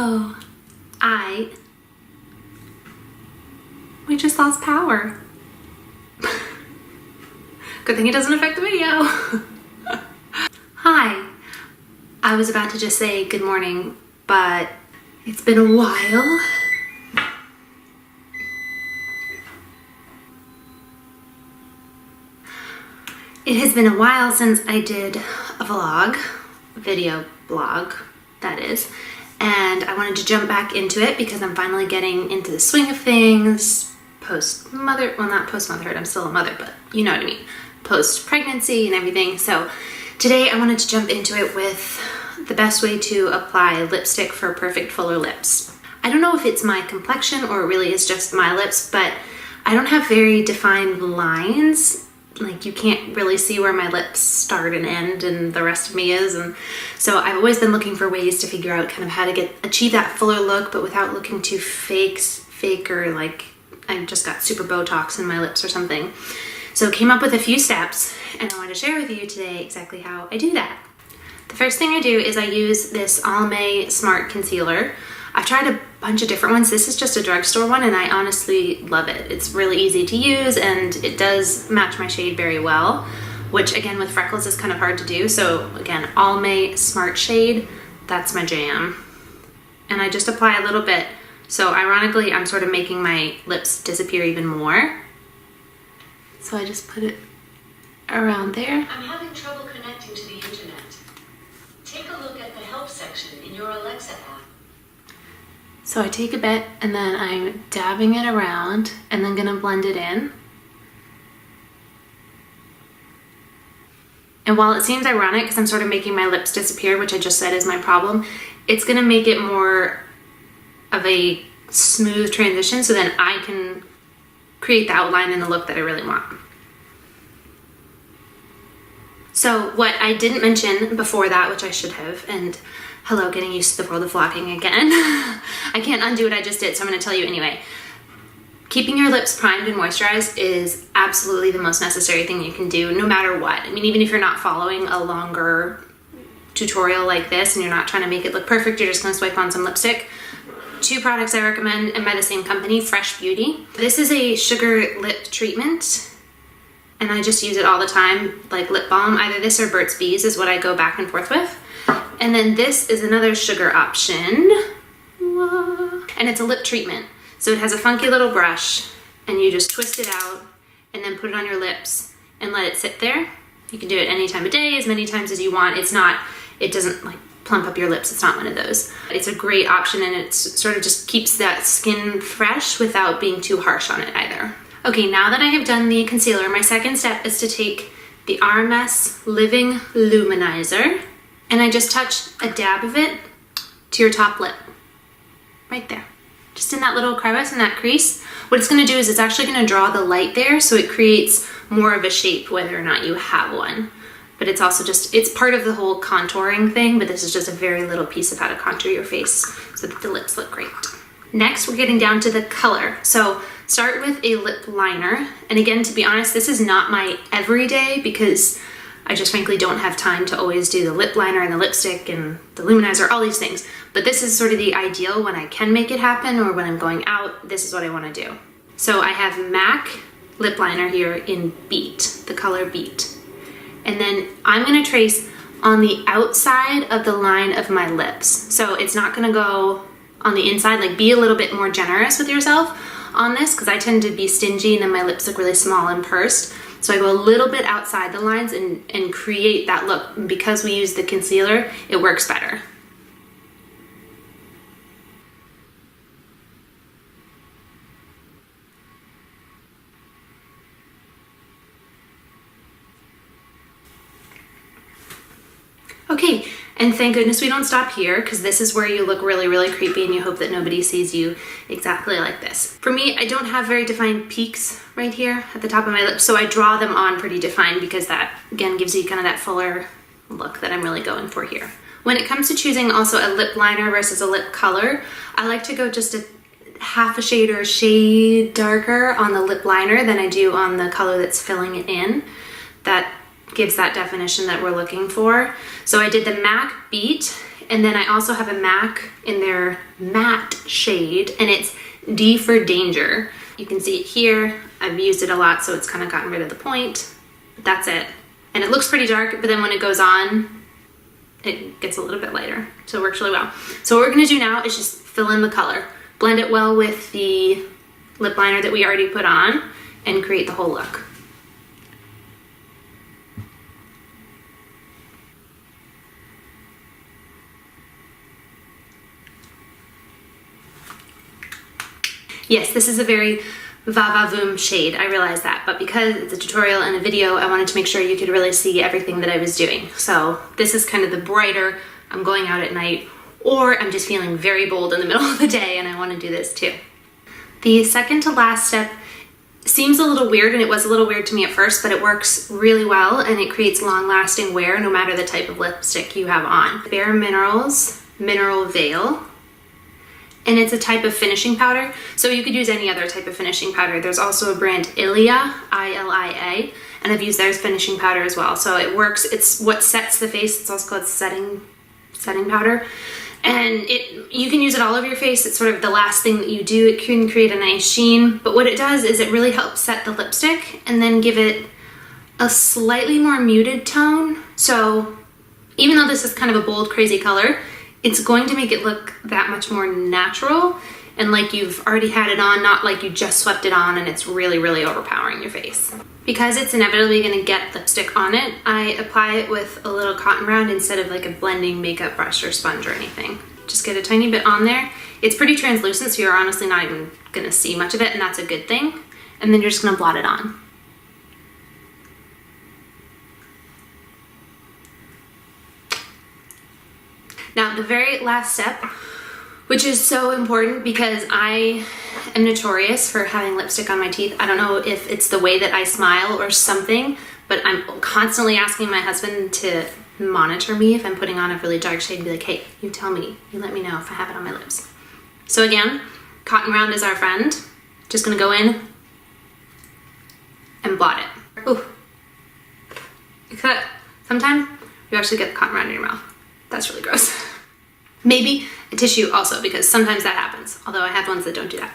Oh, we just lost power. Good thing it doesn't affect the video. Hi. I was about to just say good morning, but it's been a while. It has been a while since I did a vlog, video blog, that is, and I wanted to jump back into it because I'm finally getting into the swing of things post-mother, well, not post-motherhood, I'm still a mother, but you know what I mean, post-pregnancy and everything. So today I wanted to jump into it with the best way to apply lipstick for perfect fuller lips. I don't know if it's my complexion or it really is just my lips, but I don't have very defined lines. Like, you can't really see where my lips start and end and the rest of me is, and so I've always been looking for ways to figure out kind of how to achieve that fuller look, but without looking too fake or like I just got super Botox in my lips or something. So came up with a few steps, and I want to share with you today exactly how I do that. The first thing I do is I use this Almay Smart Concealer. I've tried a bunch of different ones. This is just a drugstore one, and I honestly love it. It's really easy to use, and it does match my shade very well, which again with freckles is kind of hard to do. So again, Almay Smart Shade, that's my jam. And I just apply a little bit. So ironically, I'm sort of making my lips disappear even more. So I just put it around there. I'm having trouble connecting to the internet. Take a look at the help section in your Alexa app. So I take a bit and then I'm dabbing it around and then gonna blend it in. And while it seems ironic because I'm sort of making my lips disappear, which I just said is my problem, it's gonna make it more of a smooth transition so then I can create the outline and the look that I really want. So what I didn't mention before that, which I should have, and hello, getting used to the world of vlogging again. I can't undo what I just did, so I'm gonna tell you anyway. Keeping your lips primed and moisturized is absolutely the most necessary thing you can do, no matter what. I mean, even if you're not following a longer tutorial like this and you're not trying to make it look perfect, you're just gonna swipe on some lipstick. Two products I recommend, and by the same company, Fresh Beauty. This is a sugar lip treatment, and I just use it all the time, like lip balm. Either this or Burt's Bees is what I go back and forth with. And then this is another sugar option, and it's a lip treatment. So it has a funky little brush, and you just twist it out and then put it on your lips and let it sit there. You can do it any time of day, as many times as you want. It doesn't like plump up your lips. It's not one of those. It's a great option, and it sort of just keeps that skin fresh without being too harsh on it either. Okay, now that I have done the concealer, my second step is to take the RMS Living Luminizer, and I just touch a dab of it to your top lip, right there. Just in that little crevice, in that crease. What it's gonna do is it's actually gonna draw the light there, so it creates more of a shape whether or not you have one. But it's also just, it's part of the whole contouring thing, but this is just a very little piece of how to contour your face so that the lips look great. Next, we're getting down to the color. So start with a lip liner. And again, to be honest, this is not my everyday because I just frankly don't have time to always do the lip liner and the lipstick and the luminizer, all these things. But this is sort of the ideal when I can make it happen or when I'm going out, this is what I wanna do. So I have MAC lip liner here in Beat, the color Beat. And then I'm gonna trace on the outside of the line of my lips. So it's not gonna go on the inside, like be a little bit more generous with yourself on this because I tend to be stingy and then my lips look really small and pursed. So I go a little bit outside the lines and create that look. And because we use the concealer, it works better. Okay, and thank goodness we don't stop here because this is where you look really, really creepy and you hope that nobody sees you exactly like this. For me, I don't have very defined peaks right here at the top of my lips, so I draw them on pretty defined because that, again, gives you kind of that fuller look that I'm really going for here. When it comes to choosing also a lip liner versus a lip color, I like to go just a half a shade or a shade darker on the lip liner than I do on the color that's filling it in. That gives that definition that we're looking for. So I did the MAC Beat, And then I also have a MAC in their matte shade, and it's D for Danger. You can see it here. I've used it a lot, so it's kind of gotten rid of the point. But that's it. And it looks pretty dark, but then when it goes on, it gets a little bit lighter. So it works really well. So what we're gonna do now is just fill in the color. Blend it well with the lip liner that we already put on and create the whole look. Yes, this is a very va-va-voom shade, I realize that, but because it's a tutorial and a video, I wanted to make sure you could really see everything that I was doing. So this is kind of the brighter, I'm going out at night, or I'm just feeling very bold in the middle of the day and I want to do this too. The second to last step seems a little weird, and it was a little weird to me at first, but it works really well and it creates long-lasting wear no matter the type of lipstick you have on. Bare Minerals Mineral Veil. And it's a type of finishing powder, so you could use any other type of finishing powder. There's also a brand Ilia, I-L-I-A, and I've used theirs finishing powder as well. So it works, it's what sets the face. It's also called setting powder. And you can use it all over your face. It's sort of the last thing that you do. It can create a nice sheen, but what it does is it really helps set the lipstick and then give it a slightly more muted tone. So even though this is kind of a bold, crazy color, it's going to make it look that much more natural and like you've already had it on, not like you just swept it on and it's really, really overpowering your face. Because it's inevitably gonna get lipstick on it, I apply it with a little cotton round instead of like a blending makeup brush or sponge or anything. Just get a tiny bit on there. It's pretty translucent, so you're honestly not even gonna see much of it, and that's a good thing. And then you're just gonna blot it on. Now, the very last step, which is so important because I am notorious for having lipstick on my teeth. I don't know if it's the way that I smile or something, but I'm constantly asking my husband to monitor me if I'm putting on a really dark shade and be like, hey, you tell me, you let me know if I have it on my lips. So again, cotton round is our friend. Just gonna go in and blot it. Ooh. Sometimes you actually get the cotton round in your mouth. That's really gross. Maybe a tissue also, because sometimes that happens, although I have ones that don't do that.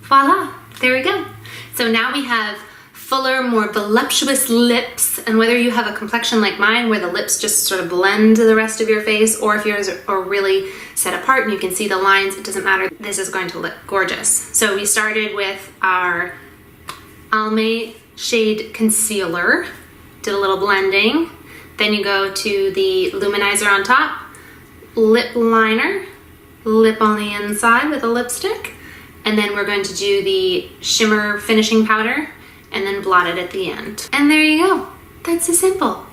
Voila, there we go. So now we have fuller, more voluptuous lips, and whether you have a complexion like mine where the lips just sort of blend to the rest of your face, or if yours are really set apart and you can see the lines, it doesn't matter. This is going to look gorgeous. So we started with our Almay shade concealer, did a little blending, then you go to the luminizer on top, lip liner, lip on the inside with a lipstick, and then we're going to do the shimmer finishing powder and then blot it at the end. And there you go. That's so simple.